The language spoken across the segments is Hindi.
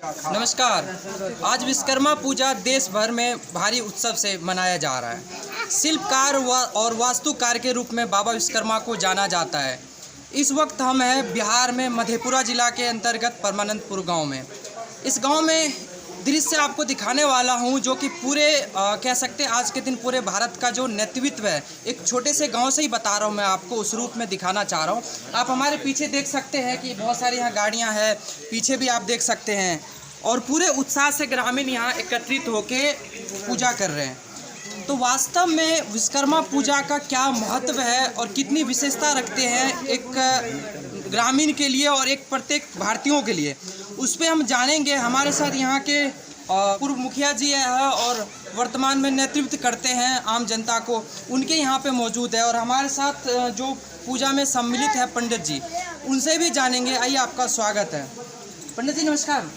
नमस्कार। आज विश्वकर्मा पूजा देश भर में भारी उत्सव से मनाया जा रहा है। शिल्पकार और वास्तुकार के रूप में बाबा विश्वकर्मा को जाना जाता है। इस वक्त हम हैं बिहार में मधेपुरा जिला के अंतर्गत परमानंदपुर गांव में। इस गांव में दृश्य आपको दिखाने वाला हूं जो कि पूरे कह सकते हैं आज के दिन पूरे भारत का जो नेतृत्व है एक छोटे से गांव से ही बता रहा हूं। मैं आपको उस रूप में दिखाना चाह रहा हूं। आप हमारे पीछे देख सकते हैं कि बहुत सारी यहाँ गाड़ियां हैं, पीछे भी आप देख सकते हैं और पूरे उत्साह से ग्रामीण यहाँ एकत्रित होकर पूजा कर रहे हैं। तो वास्तव में विश्वकर्मा पूजा का क्या महत्व है और कितनी विशेषता रखते हैं एक ग्रामीण के लिए और एक प्रत्येक भारतीयों के लिए, उस पर हम जानेंगे। हमारे साथ यहाँ के पूर्व मुखिया जी हैं और वर्तमान में नेतृत्व करते हैं आम जनता को, उनके यहाँ पे मौजूद है। और हमारे साथ जो पूजा में सम्मिलित है पंडित जी, उनसे भी जानेंगे। आइए, आपका स्वागत है। पंडित जी नमस्कार।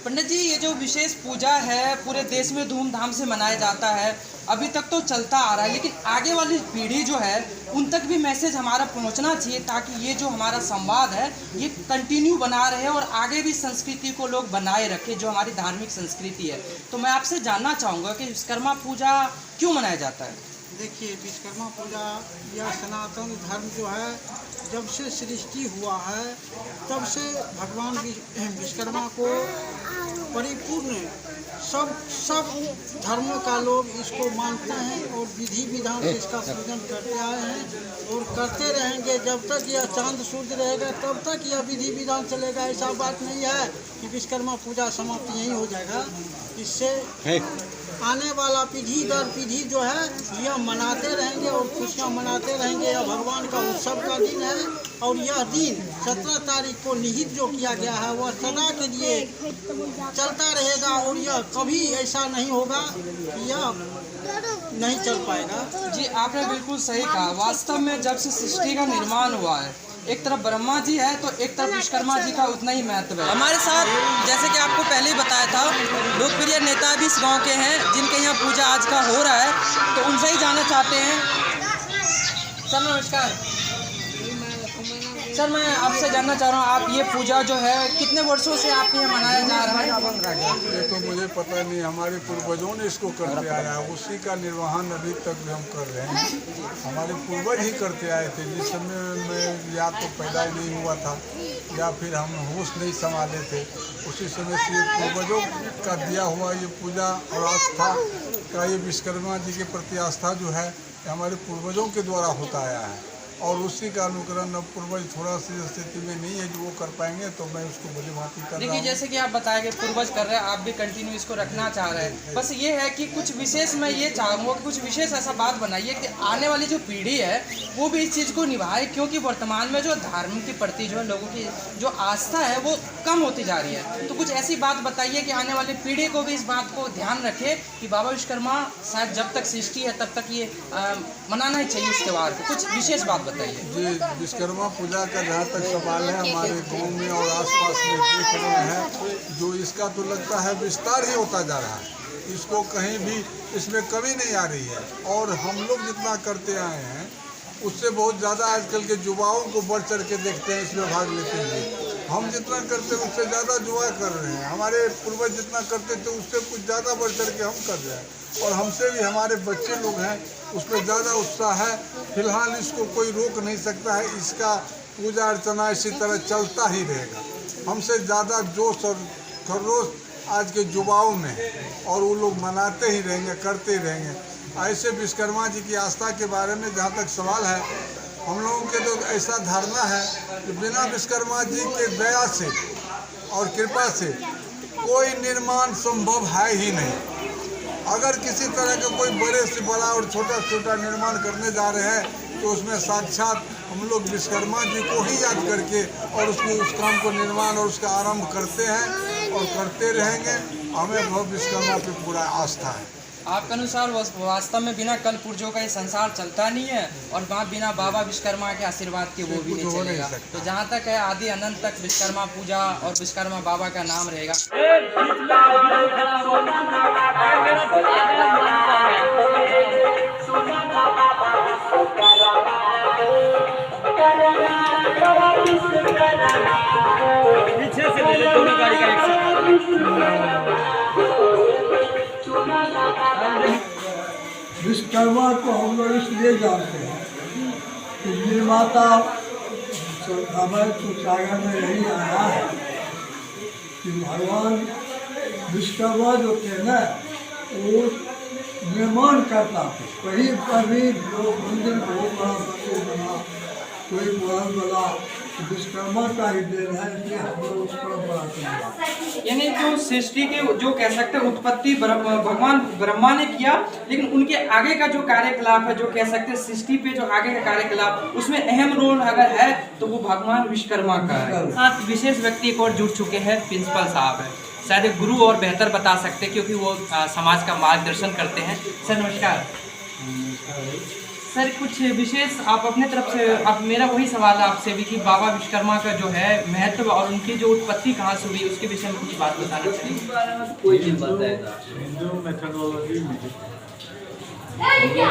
पंडित जी, ये जो विशेष पूजा है पूरे देश में धूमधाम से मनाया जाता है, अभी तक तो चलता आ रहा है, लेकिन आगे वाली पीढ़ी जो है उन तक भी मैसेज हमारा पहुंचना चाहिए ताकि ये जो हमारा संवाद है ये कंटिन्यू बना रहे और आगे भी संस्कृति को लोग बनाए रखें, जो हमारी धार्मिक संस्कृति है। तो मैं आपसे जानना चाहूँगा कि विश्वकर्मा पूजा क्यों मनाया जाता है? देखिए, विश्वकर्मा पूजा यह सनातन धर्म जो है जब से सृष्टि हुआ है तब से भगवान विश्वकर्मा को परिपूर्ण सब धर्मों का लोग इसको मानते हैं और विधि विधान से इसका पूजन करते आए हैं और करते रहेंगे। जब तक यह चांद सूर्य रहेगा तब तक यह विधि विधान चलेगा। ऐसा बात नहीं है कि विश्वकर्मा पूजा समाप्त यहीं हो जाएगा। इससे आने वाला पीढ़ी दर पीढ़ी जो है यह मनाते रहेंगे और खुशियाँ मनाते रहेंगे। यह भगवान का उत्सव का दिन है और यह दिन 17 तारीख को निहित जो किया गया है वह सदा के लिए चलता रहेगा और यह कभी ऐसा नहीं होगा कि यह नहीं चल पाएगा। जी, आपने बिल्कुल सही कहा। वास्तव में जब से सृष्टि का निर्माण हुआ है, एक तरफ ब्रह्मा जी है तो एक तरफ विश्वकर्मा जी का उतना ही महत्व है। हमारे साथ जैसे कि आपको पहले ही बताया था, लोकप्रिय नेता भी इस गांव के हैं जिनके यहाँ पूजा आज का हो रहा है, तो उनसे ही जानना चाहते हैं। सर नमस्कार। सर, मैं आपसे जानना चाह रहा हूँ, आप ये पूजा जो है कितने वर्षों से आपके यहाँ मनाया जा रहा है? ये तो मुझे पता नहीं, हमारे पूर्वजों ने इसको करते आया है, उसी का निर्वहन अभी तक भी हम कर रहे हैं। हमारे पूर्वज ही करते आए थे, जिस समय में या तो पैदा ही नहीं हुआ था या फिर हम होश नहीं संभाले थे, उसी समय से पूर्वजों का दिया हुआ ये पूजा और आस्था का ये विश्वकर्मा जी के प्रति आस्था जो है हमारे पूर्वजों के द्वारा होता आया है और उसी का अनुकरण अब पूर्वज थोड़ा सी स्थिति में नहीं है जो वो कर पाएंगे, तो मैं उसको भली भांति कर रहा हूं। देखिए, जैसे कि आप बताया कि पूर्वज कर रहे हैं, आप भी कंटिन्यू इसको रखना चाह रहे हैं। बस ये है कि कुछ विशेष मैं ये चाहूँगा कि कुछ विशेष ऐसा बात बनाइए कि आने वाली जो पीढ़ी है वो भी इस चीज़ को निभाए, क्योंकि वर्तमान में जो धर्म के प्रति जो है लोगों की जो आस्था है वो कम होती जा रही है। तो कुछ ऐसी बात बताइए कि आने वाली पीढ़ी को भी इस बात को ध्यान रखे कि बाबा विश्वकर्मा शायद जब तक सृष्टि है तब तक ये मनाना ही चाहिए इस त्यौहार को। कुछ विशेष बात बताइए। जी, विश्वकर्मा पूजा का जहाँ तक सवाल है, हमारे गांव में और आसपास में देख रहे हैं जो इसका तो लगता है विस्तार ही होता जा रहा है। इसको कहीं भी इसमें कमी नहीं आ रही है और हम लोग जितना करते आए हैं उससे बहुत ज़्यादा आजकल के युवाओं को बढ़ चढ़ के देखते हैं इसमें भाग लेते हुए। हम जितना करते हैं उससे ज़्यादा युवा कर रहे हैं। हमारे पूर्वज जितना करते थे उससे कुछ ज़्यादा बढ़ चढ़ के हम कर रहे हैं और हमसे भी हमारे बच्चे लोग हैं उसमें ज़्यादा उत्साह है। फिलहाल इसको कोई रोक नहीं सकता है, इसका पूजा अर्चना इसी तरह चलता ही रहेगा। हमसे ज़्यादा जोश और खरोश आज के युवाओं में और वो लोग मनाते ही रहेंगे, करते ही रहेंगे। ऐसे विश्वकर्मा जी की आस्था के बारे में जहाँ तक सवाल है, हम लोगों के तो ऐसा धारणा है कि बिना विश्वकर्मा जी के दया से और कृपा से कोई निर्माण संभव है ही नहीं। अगर किसी तरह का कोई बड़े से बड़ा और छोटा छोटा निर्माण करने जा रहे हैं तो उसमें साक्षात हम लोग विश्वकर्मा जी को ही याद करके और उस काम को निर्माण और उसका आरंभ करते हैं और करते रहेंगे। हमें बहुत विश्वकर्मा पे पूरा आस्था है। आपके अनुसार वास्तव में बिना कल पुर्जों का ये संसार चलता नहीं है और बिना बाबा विश्वकर्मा के आशीर्वाद के वो भी नहीं चलेगा। तो जहाँ तक है आदि अनंत तक विश्वकर्मा पूजा और विश्वकर्मा बाबा का नाम रहेगा। पीछे से ले ले, दोनों गाड़ी का एक साथ। विश्वकर्मा को हम लोग इसलिए जानते हैं कि निर्माता हमारे सागर में यही आया है कि भगवान विश्वकर्मा जो थे ना वो निर्माण करता थे। कहीं पर भी लोग मंदिर बहुत बड़ा मंदिर बना, कोई महल बना, विश्वकर्मा का ही देन है, इसलिए हम लोग उस परंपरा को निभाते हैं। यानी जो सृष्टि के जो कह सकते हैं उत्पत्ति भगवान ब्रह्मा ने किया, लेकिन उनके आगे का जो कार्यकलाप है, जो कह सकते हैं सृष्टि पे जो आगे का कार्यकलाप, उसमें अहम रोल अगर है तो वो भगवान विश्वकर्मा का है। साथ विशेष व्यक्ति एक और जुड़ चुके हैं, प्रिंसिपल साहब है, शायद एक गुरु और बेहतर बता सकते हैं क्योंकि वो समाज का मार्गदर्शन करते हैं। सर नमस्कार। सर कुछ विशेष आप अपने तरफ से, अब मेरा वही सवाल है आपसे भी कि बाबा विश्वकर्मा का जो है महत्व और उनकी जो उत्पत्ति कहाँ से हुई उसके विषय में कुछ बात बताना चाहिए। कोई चीज़ बताएगा। हिंदू मेथोडोलॉजी में हम लोग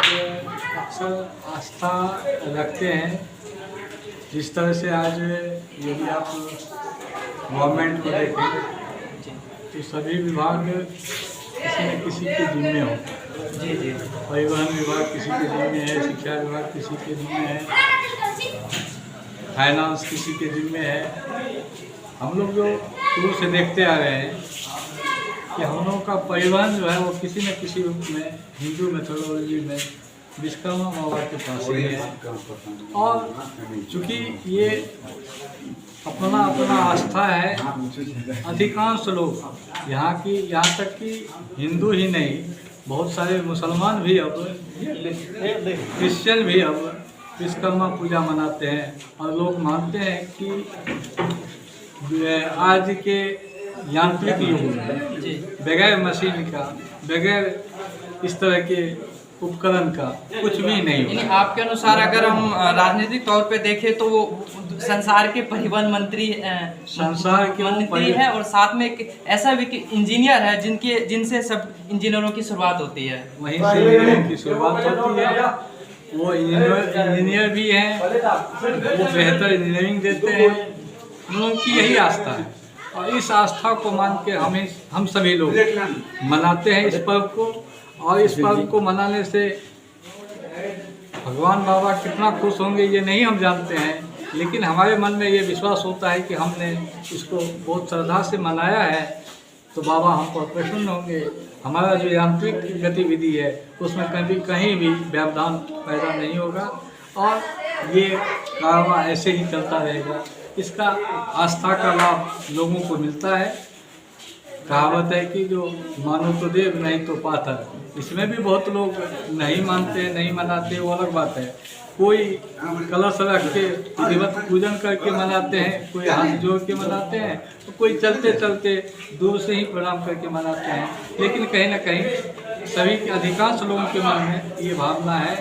अक्सर आस्था रखते हैं। जिस तरह से आज यदि आप गवर्नमेंट को देखें तो सभी विभाग किसी न किसी के जिम्मे हो। जी जी। परिवहन विभाग किसी के जिम्मे है, शिक्षा विभाग किसी के जिम्मे है, फाइनेंस किसी के जिम्मे है। हम लोग जो शुरू से देखते आ रहे हैं कि हम लोगों का परिवहन जो है वो किसी न किसी रूप में हिंदू मेथोडोलॉजी में विश्वकर्मा बाबा के पास ही है। और चूँकि ये अपना अपना आस्था है, अधिकांश लोग यहाँ तक कि हिंदू ही नहीं, बहुत सारे मुसलमान भी अब, क्रिश्चियन भी अब विश्वकर्मा पूजा मनाते हैं। और लोग मानते हैं कि आज के यांत्रिक युग में बगैर मशीन का, बगैर इस तरह के उपकरण का कुछ भी नहीं होता। आपके अनुसार अगर हम राजनीतिक तौर पे देखें तो वो संसार के परिवहन मंत्री है और साथ में एक ऐसा भी इंजीनियर है जिनसे सब इंजीनियरों की शुरुआत होती है। वहीं से इंजीनियरिंग की शुरुआत होती है। वो इंजीनियर भी हैं, वो बेहतर इंजीनियरिंग देते हैं। उन लोगों की यही आस्था है और इस आस्था को मान के हम सभी लोग मनाते हैं इस पर्व को। और इस पर्व को मनाने से भगवान बाबा कितना खुश होंगे ये नहीं हम जानते हैं, लेकिन हमारे मन में ये विश्वास होता है कि हमने इसको बहुत श्रद्धा से मनाया है तो बाबा हम पर प्रसन्न होंगे। हमारा जो यांत्रिक गतिविधि है उसमें कहीं भी व्यवधान पैदा नहीं होगा और ये कारवां ऐसे ही चलता रहेगा। इसका आस्था का लाभ लोगों को मिलता है। कहावत है कि जो मानो तो देव नहीं तो पाथर। इसमें भी बहुत लोग नहीं मानते, नहीं मनाते, वो अलग बात है। कोई कलश रख के विधिवत पूजन करके मनाते हैं, कोई हाथ जोड़ के मनाते हैं, तो कोई चलते चलते दूर से ही प्रणाम करके मनाते हैं। लेकिन कहीं ना कहीं सभी के अधिकांश लोगों के मन में ये भावना है,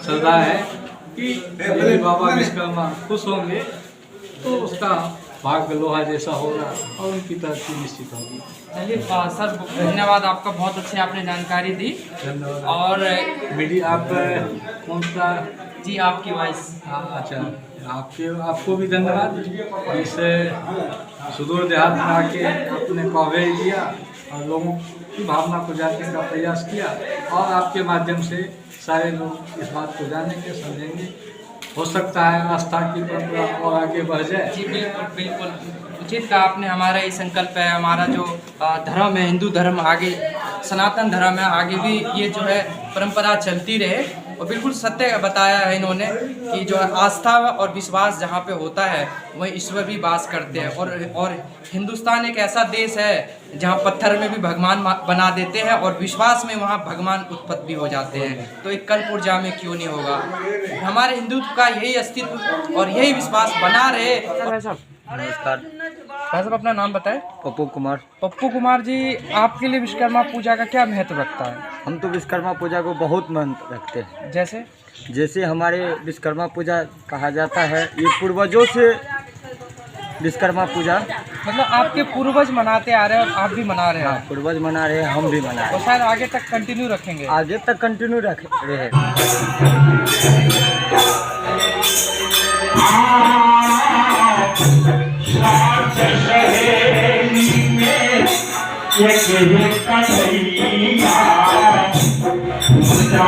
श्रद्धा है कि यदि बाबा विश्वकर्मा खुश होंगे तो उसका भाग्य लोहा जैसा होगा और उनकी तरक्की निश्चित होगी। चलिए सर धन्यवाद आपका, बहुत अच्छी आपने जानकारी दी। धन्यवाद। और मीडिया आप कौन सा? जी आपकी वॉइस। अच्छा, आपको भी धन्यवाद। इस सुदूर देहात में आके अपने कवरेज दिया और लोगों की भावना को जानने का प्रयास किया और आपके माध्यम से सारे लोग इस बात को जानेंगे, समझेंगे। हो सकता है आस्था की परंपरा और आगे बढ़ जाए। जी बिल्कुल बिल्कुल उचित कहा आपने। हमारा ये संकल्प है, हमारा जो धर्म है, हिंदू धर्म आगे, सनातन धर्म है, आगे भी ये जो है परंपरा चलती रहे। और बिल्कुल सत्य बताया है इन्होंने कि जो आस्था और विश्वास जहाँ पे होता है वहीं ईश्वर भी वास करते हैं। और हिंदुस्तान एक ऐसा देश है जहाँ पत्थर में भी भगवान बना देते हैं और विश्वास में वहाँ भगवान उत्पत्ति भी हो जाते हैं। तो एक कल्प ऊर्जा में क्यों नहीं होगा। हमारे हिंदुत्व का यही अस्तित्व और यही विश्वास बना रहे। नमस्कार। भाई साहब अपना नाम बताएं। पप्पू कुमार। पप्पू कुमार जी, आपके लिए विश्वकर्मा पूजा का क्या महत्व रखता है? हम तो विश्वकर्मा पूजा को बहुत महत्व रखते हैं। जैसे हमारे विश्वकर्मा पूजा कहा जाता है, ये पूर्वजों से विश्वकर्मा पूजा, मतलब आपके पूर्वज मनाते आ रहे हैं और आप भी मना रहे हैं। हाँ, पूर्वज मना रहे हैं, हम भी मना रहे और हैं। शायद आगे तक कंटिन्यू रखेंगे। आगे तक कंटिन्यू रख रहे हैं। साथ सहेली में एक कन्हैया पूजा